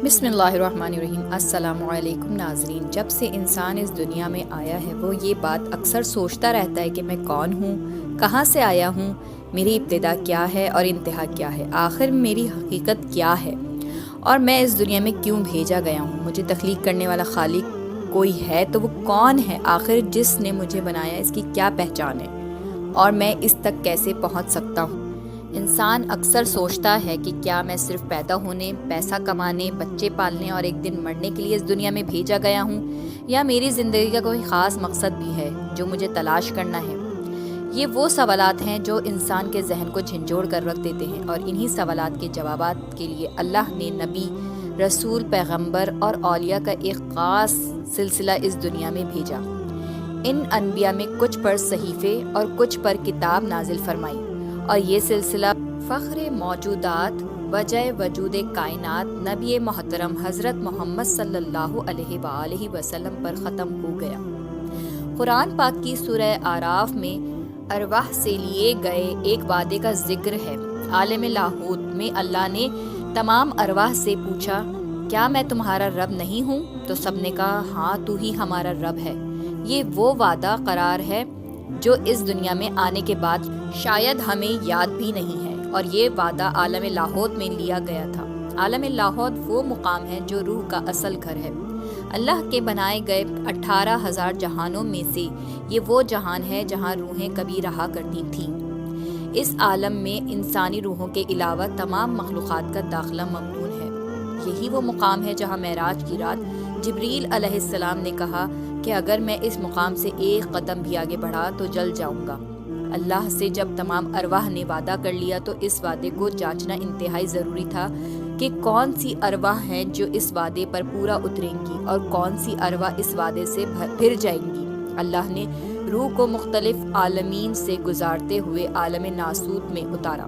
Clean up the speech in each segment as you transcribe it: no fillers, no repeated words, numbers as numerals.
بسم اللہ الرحمن الرحیم۔ السلام علیکم ناظرین، جب سے انسان اس دنیا میں آیا ہے وہ یہ بات اکثر سوچتا رہتا ہے کہ میں کون ہوں، کہاں سے آیا ہوں، میری ابتدا کیا ہے اور انتہا کیا ہے، آخر میری حقیقت کیا ہے اور میں اس دنیا میں کیوں بھیجا گیا ہوں۔ مجھے تخلیق کرنے والا خالق کوئی ہے تو وہ کون ہے، آخر جس نے مجھے بنایا اس کی کیا پہچان ہے اور میں اس تک کیسے پہنچ سکتا ہوں۔ انسان اکثر سوچتا ہے کہ کیا میں صرف پیدا ہونے، پیسہ کمانے، بچے پالنے اور ایک دن مرنے کے لیے اس دنیا میں بھیجا گیا ہوں، یا میری زندگی کا کوئی خاص مقصد بھی ہے جو مجھے تلاش کرنا ہے۔ یہ وہ سوالات ہیں جو انسان کے ذہن کو جھنجھوڑ کر رکھ دیتے ہیں، اور انہی سوالات کے جوابات کے لیے اللہ نے نبی، رسول، پیغمبر اور اولیاء کا ایک خاص سلسلہ اس دنیا میں بھیجا۔ ان انبیاء میں کچھ پر صحیفے اور کچھ پر کتاب نازل فرمائی، اور یہ سلسلہ فخر موجودات، وجہ وجود کائنات، نبی محترم حضرت محمد صلی اللہ علیہ وآلہ وسلم پر ختم ہو گیا۔ قرآن پاک کی سورہ اعراف میں ارواح سے لیے گئے ایک وعدے کا ذکر ہے۔ عالم لاہوت میں اللہ نے تمام ارواح سے پوچھا، کیا میں تمہارا رب نہیں ہوں؟ تو سب نے کہا، ہاں تو ہی ہمارا رب ہے۔ یہ وہ وعدہ قرار ہے جو اس دنیا میں آنے کے بعد شاید ہمیں یاد بھی نہیں ہے، اور یہ وعدہ عالم لاہوت میں لیا گیا تھا۔ عالم لاہوت وہ مقام ہے جو روح کا اصل گھر ہے۔ اللہ کے بنائے گئے 18,000 جہانوں میں سے یہ وہ جہان ہے جہاں روحیں کبھی رہا کرتی تھیں۔ اس عالم میں انسانی روحوں کے علاوہ تمام مخلوقات کا داخلہ ممنوع ہے۔ یہی وہ مقام ہے جہاں معراج کی رات جبریل علیہ السلام نے کہا کہ اگر میں اس مقام سے ایک قدم بھی آگے بڑھا تو جل جاؤں گا۔ اللہ سے جب تمام ارواح نے وعدہ کر لیا تو اس وعدے کو جانچنا انتہائی ضروری تھا کہ کون سی ارواح ہیں جو اس وعدے پر پورا اتریں گی اور کون سی ارواح اس وعدے سے پھر جائیں گی۔ اللہ نے روح کو مختلف عالمین سے گزارتے ہوئے عالم ناسوت میں اتارا۔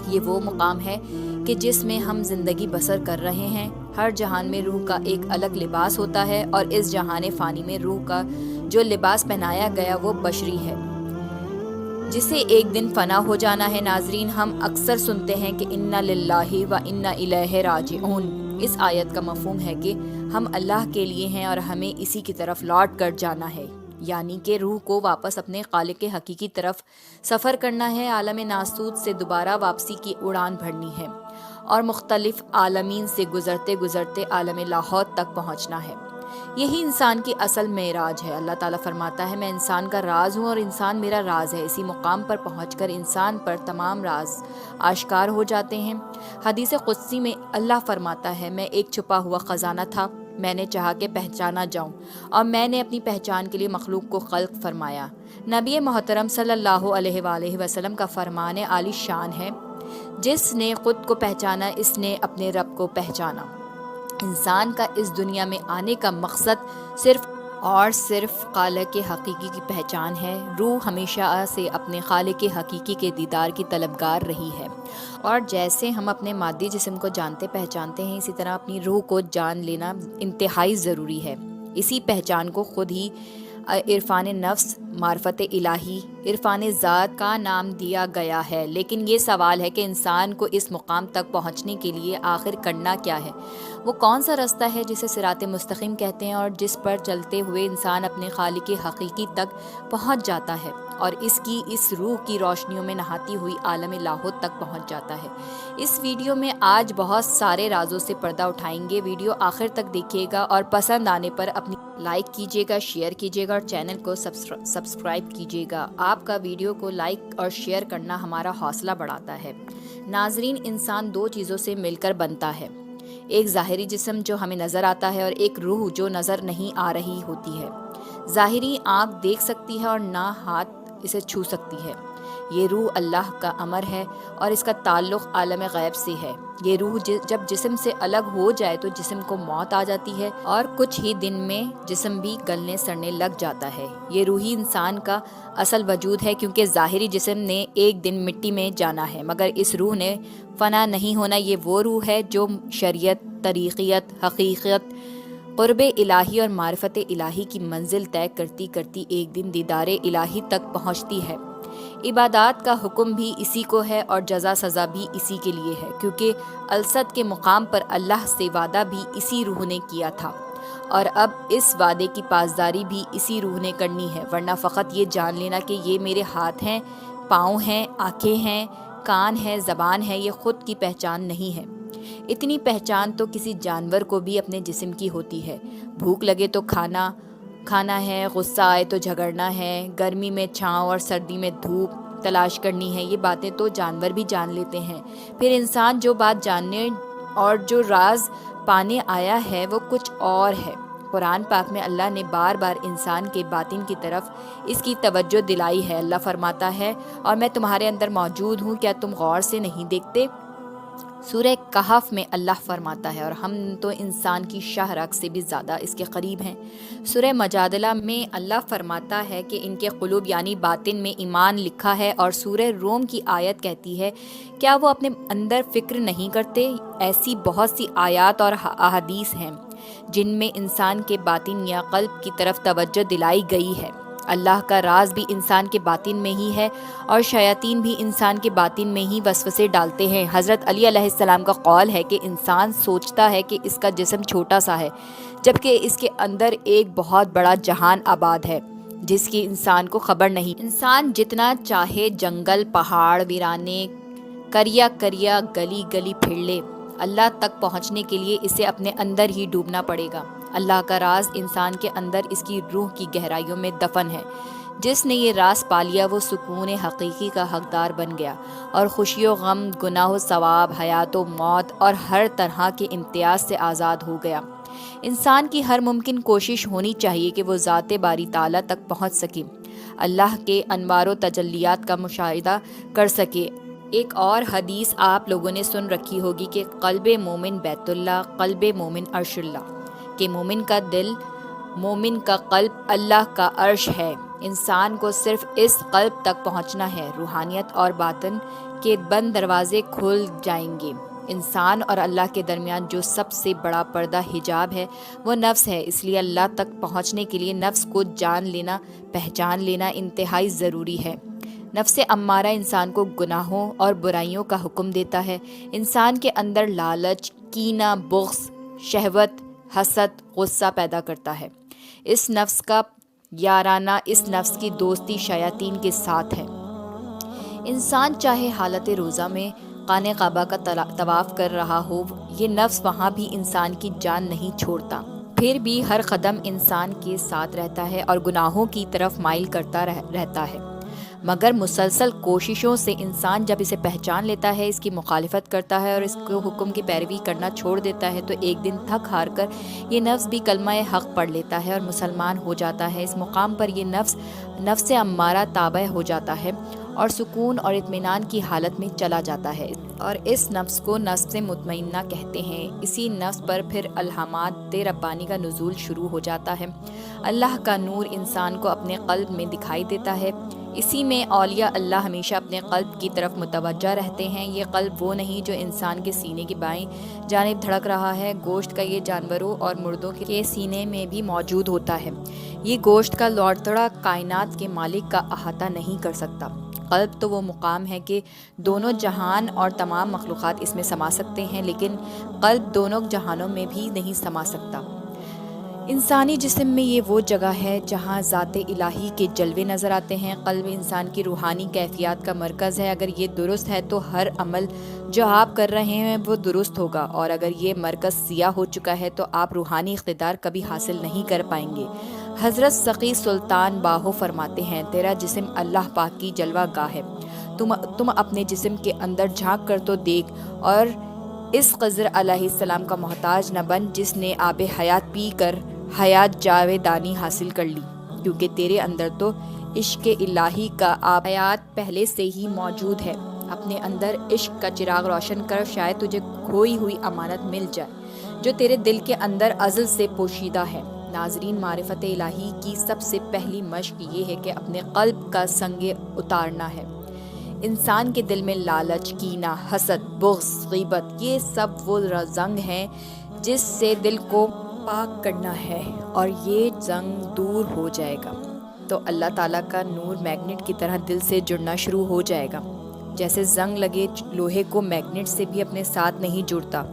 یہ وہ مقام ہے کہ جس میں ہم زندگی بسر کر رہے ہیں۔ ہر جہان میں روح کا ایک الگ لباس ہوتا ہے، اور اس جہان فانی میں روح کا جو لباس پہنایا گیا وہ بشری ہے، جسے ایک دن فنا ہو جانا ہے۔ ناظرین، ہم اکثر سنتے ہیں کہ انا للہ و انا الیہ راجعون۔ اس آیت کا مفہوم ہے کہ ہم اللہ کے لیے ہیں اور ہمیں اسی کی طرف لوٹ کر جانا ہے، یعنی کہ روح کو واپس اپنے خالق حقیقی طرف سفر کرنا ہے، عالم ناسوت سے دوبارہ واپسی کی اڑان بھرنی ہے اور مختلف عالمین سے گزرتے گزرتے عالم لاہوت تک پہنچنا ہے۔ یہی انسان کی اصل معراج ہے۔ اللہ تعالیٰ فرماتا ہے، میں انسان کا راز ہوں اور انسان میرا راز ہے۔ اسی مقام پر پہنچ کر انسان پر تمام راز آشکار ہو جاتے ہیں۔ حدیث قدسی میں اللہ فرماتا ہے، میں ایک چھپا ہوا خزانہ تھا، میں نے چاہا کہ پہچانا جاؤں اور میں نے اپنی پہچان کے لیے مخلوق کو خلق فرمایا۔ نبی محترم صلی اللہ علیہ وآلہ وسلم کا فرمان عالی شان ہے، جس نے خود کو پہچانا اس نے اپنے رب کو پہچانا۔ انسان کا اس دنیا میں آنے کا مقصد صرف اور صرف خالق حقیقی کی پہچان ہے۔ روح ہمیشہ سے اپنے خالق حقیقی کے دیدار کی طلبگار رہی ہے، اور جیسے ہم اپنے مادی جسم کو جانتے پہچانتے ہیں، اسی طرح اپنی روح کو جان لینا انتہائی ضروری ہے۔ اسی پہچان کو خود ہی عرفان نفس، معرفت الہی، عرفان ذات کا نام دیا گیا ہے۔ لیکن یہ سوال ہے کہ انسان کو اس مقام تک پہنچنے کے لیے آخر کرنا کیا ہے؟ وہ کون سا راستہ ہے جسے صراط مستقیم کہتے ہیں اور جس پر چلتے ہوئے انسان اپنے خالق حقیقی تک پہنچ جاتا ہے اور اس روح کی روشنیوں میں نہاتی ہوئی عالم لاہوت تک پہنچ جاتا ہے؟ اس ویڈیو میں آج بہت سارے رازوں سے پردہ اٹھائیں گے۔ ویڈیو آخر تک دیکھیے گا اور پسند آنے پر اپنی لائک کیجیے گا، شیئر کیجیے گا اور چینل کو سبسکرائب کیجیے گا۔ آپ کا ویڈیو کو لائک اور شیئر کرنا ہمارا حوصلہ بڑھاتا ہے۔ ناظرین، انسان دو چیزوں سے مل کر بنتا ہے، ایک ظاہری جسم جو ہمیں نظر آتا ہے اور ایک روح جو نظر نہیں آ رہی ہوتی ہے۔ ظاہری آنکھ دیکھ سکتی ہے اور نہ ہاتھ اسے چھو سکتی ہے۔ یہ روح اللہ کا امر ہے اور اس کا تعلق عالم غیب سے ہے۔ یہ روح جب جسم سے الگ ہو جائے تو جسم کو موت آ جاتی ہے اور کچھ ہی دن میں جسم بھی گلنے سڑنے لگ جاتا ہے۔ یہ روحی انسان کا اصل وجود ہے، کیونکہ ظاہری جسم نے ایک دن مٹی میں جانا ہے، مگر اس روح نے فنا نہیں ہونا۔ یہ وہ روح ہے جو شریعت، طریقیت، حقیقت، قرب الہی اور معرفت الہی کی منزل طے کرتی کرتی ایک دن دیدار الہی تک پہنچتی ہے۔ عبادات کا حکم بھی اسی کو ہے اور جزا سزا بھی اسی کے لیے ہے، کیونکہ الصد کے مقام پر اللہ سے وعدہ بھی اسی روح نے کیا تھا، اور اب اس وعدے کی پاسداری بھی اسی روح نے کرنی ہے، ورنہ فقط یہ جان لینا کہ یہ میرے ہاتھ ہیں، پاؤں ہیں، آنکھیں ہیں، کان ہے، زبان ہے، یہ خود کی پہچان نہیں ہے۔ اتنی پہچان تو کسی جانور کو بھی اپنے جسم کی ہوتی ہے۔ بھوک لگے تو کھانا ہے، غصہ آئے تو جھگڑنا ہے، گرمی میں چھاؤں اور سردی میں دھوپ تلاش کرنی ہے، یہ باتیں تو جانور بھی جان لیتے ہیں۔ پھر انسان جو بات جاننے اور جو راز پانے آیا ہے وہ کچھ اور ہے۔ قرآن پاک میں اللہ نے بار بار انسان کے باطن کی طرف اس کی توجہ دلائی ہے۔ اللہ فرماتا ہے، اور میں تمہارے اندر موجود ہوں، کیا تم غور سے نہیں دیکھتے؟ سورہ کہف میں اللہ فرماتا ہے، اور ہم تو انسان کی شاہ رگ سے بھی زیادہ اس کے قریب ہیں۔ سورہ مجادلہ میں اللہ فرماتا ہے کہ ان کے قلوب یعنی باطن میں ایمان لکھا ہے، اور سورہ روم کی آیت کہتی ہے، کیا وہ اپنے اندر فکر نہیں کرتے؟ ایسی بہت سی آیات اور احادیث ہیں جن میں انسان کے باطن یا قلب کی طرف توجہ دلائی گئی ہے۔ اللہ کا راز بھی انسان کے باطن میں ہی ہے، اور شیاطین بھی انسان کے باطن میں ہی وسوسے ڈالتے ہیں۔ حضرت علی علیہ السلام کا قول ہے کہ انسان سوچتا ہے کہ اس کا جسم چھوٹا سا ہے، جبکہ اس کے اندر ایک بہت بڑا جہان آباد ہے جس کی انسان کو خبر نہیں۔ انسان جتنا چاہے جنگل، پہاڑ، ویرانے، کریا گلی گلی پھر لے، اللہ تک پہنچنے کے لیے اسے اپنے اندر ہی ڈوبنا پڑے گا۔ اللہ کا راز انسان کے اندر اس کی روح کی گہرائیوں میں دفن ہے۔ جس نے یہ راز پا لیا وہ سکون حقیقی کا حقدار بن گیا، اور خوشی و غم، گناہ و ثواب، حیات و موت اور ہر طرح کے امتیاز سے آزاد ہو گیا۔ انسان کی ہر ممکن کوشش ہونی چاہیے کہ وہ ذات باری تعالیٰ تک پہنچ سکے، اللہ کے انوار و تجلیات کا مشاہدہ کر سکے۔ ایک اور حدیث آپ لوگوں نے سن رکھی ہوگی کہ قلب مومن بیت اللہ، قلب مومن عرش اللہ، کہ مومن کا دل، مومن کا قلب اللہ کا عرش ہے۔ انسان کو صرف اس قلب تک پہنچنا ہے، روحانیت اور باطن کے بند دروازے کھل جائیں گے۔ انسان اور اللہ کے درمیان جو سب سے بڑا پردہ حجاب ہے وہ نفس ہے، اس لیے اللہ تک پہنچنے کے لیے نفس کو جان لینا، پہچان لینا انتہائی ضروری ہے۔ نفس امارہ انسان کو گناہوں اور برائیوں کا حکم دیتا ہے، انسان کے اندر لالچ، کینہ، بغض، شہوت، حسد، غصہ پیدا کرتا ہے۔ اس نفس کا یارانہ، اس نفس کی دوستی شیاطین کے ساتھ ہے۔ انسان چاہے حالت روزہ میں خانہ کعبہ کا طواف کر رہا ہو، یہ نفس وہاں بھی انسان کی جان نہیں چھوڑتا، پھر بھی ہر قدم انسان کے ساتھ رہتا ہے اور گناہوں کی طرف مائل کرتا رہتا ہے۔ مگر مسلسل کوششوں سے انسان جب اسے پہچان لیتا ہے، اس کی مخالفت کرتا ہے اور اس کو حکم کی پیروی کرنا چھوڑ دیتا ہے، تو ایک دن تھک ہار کر یہ نفس بھی کلمہ حق پڑھ لیتا ہے اور مسلمان ہو جاتا ہے۔ اس مقام پر یہ نفس امارہ تابع ہو جاتا ہے اور سکون اور اطمینان کی حالت میں چلا جاتا ہے، اور اس نفس کو نفس مطمئنہ کہتے ہیں۔ اسی نفس پر پھر الہامات ربانی کا نزول شروع ہو جاتا ہے۔ اللہ کا نور انسان کو اپنے قلب میں دکھائی دیتا ہے، اسی میں اولیاء اللہ ہمیشہ اپنے قلب کی طرف متوجہ رہتے ہیں۔ یہ قلب وہ نہیں جو انسان کے سینے کی بائیں جانب دھڑک رہا ہے، گوشت کا یہ جانوروں اور مردوں کے سینے میں بھی موجود ہوتا ہے۔ یہ گوشت کا لوتڑا کائنات کے مالک کا احاطہ نہیں کر سکتا۔ قلب تو وہ مقام ہے کہ دونوں جہان اور تمام مخلوقات اس میں سما سکتے ہیں، لیکن قلب دونوں جہانوں میں بھی نہیں سما سکتا۔ انسانی جسم میں یہ وہ جگہ ہے جہاں ذات الہی کے جلوے نظر آتے ہیں۔ قلب انسان کی روحانی کیفیات کا مرکز ہے، اگر یہ درست ہے تو ہر عمل جو آپ کر رہے ہیں وہ درست ہوگا، اور اگر یہ مرکز سیاہ ہو چکا ہے تو آپ روحانی اقتدار کبھی حاصل نہیں کر پائیں گے۔ حضرت سقی سلطان باہو فرماتے ہیں، تیرا جسم اللہ پاک کی جلوہ گاہ ہے، تم اپنے جسم کے اندر جھانک کر تو دیکھ، اور اس خضر علیہ السلام کا محتاج نہ بن جس نے آب حیات پی کر حیات جاویدانی حاصل کر لی، کیونکہ تیرے اندر تو عشق الہی کا آب حیات پہلے سے ہی موجود ہے۔ اپنے اندر عشق کا چراغ روشن کر، شاید تجھے کھوئی ہوئی امانت مل جائے جو تیرے دل کے اندر ازل سے پوشیدہ ہے۔ ناظرین، معرفت الہی کی سب سے پہلی مشق یہ ہے کہ اپنے قلب کا سنگ اتارنا ہے۔ انسان کے دل میں لالچ، کینہ، حسد، بغض، غیبت، یہ سب وہ زنگ ہیں جس سے دل کو پاک کرنا ہے، اور یہ زنگ دور ہو جائے گا تو اللہ تعالیٰ کا نور میگنیٹ کی طرح دل سے جڑنا شروع ہو جائے گا۔ جیسے زنگ لگے لوہے کو میگنیٹ سے بھی اپنے ساتھ نہیں جڑتا،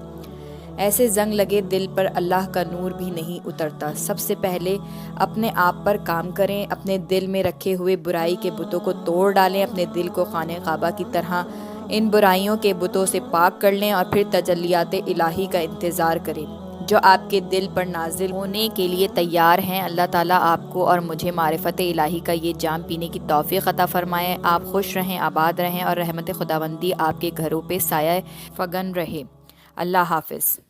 ایسے زنگ لگے دل پر اللہ کا نور بھی نہیں اترتا۔ سب سے پہلے اپنے آپ پر کام کریں، اپنے دل میں رکھے ہوئے برائی کے بتوں کو توڑ ڈالیں، اپنے دل کو خانہ کعبہ کی طرح ان برائیوں کے بتوں سے پاک کر لیں اور پھر تجلیات الہی کا انتظار کریں جو آپ کے دل پر نازل ہونے کے لیے تیار ہیں۔ اللہ تعالیٰ آپ کو اور مجھے معرفت الہی کا یہ جام پینے کی توفیق عطا فرمائے۔ آپ خوش رہیں، آباد رہیں اور رحمت خداوندی آپ کے گھروں پہ سایہ فگن رہے۔ اللہ حافظ۔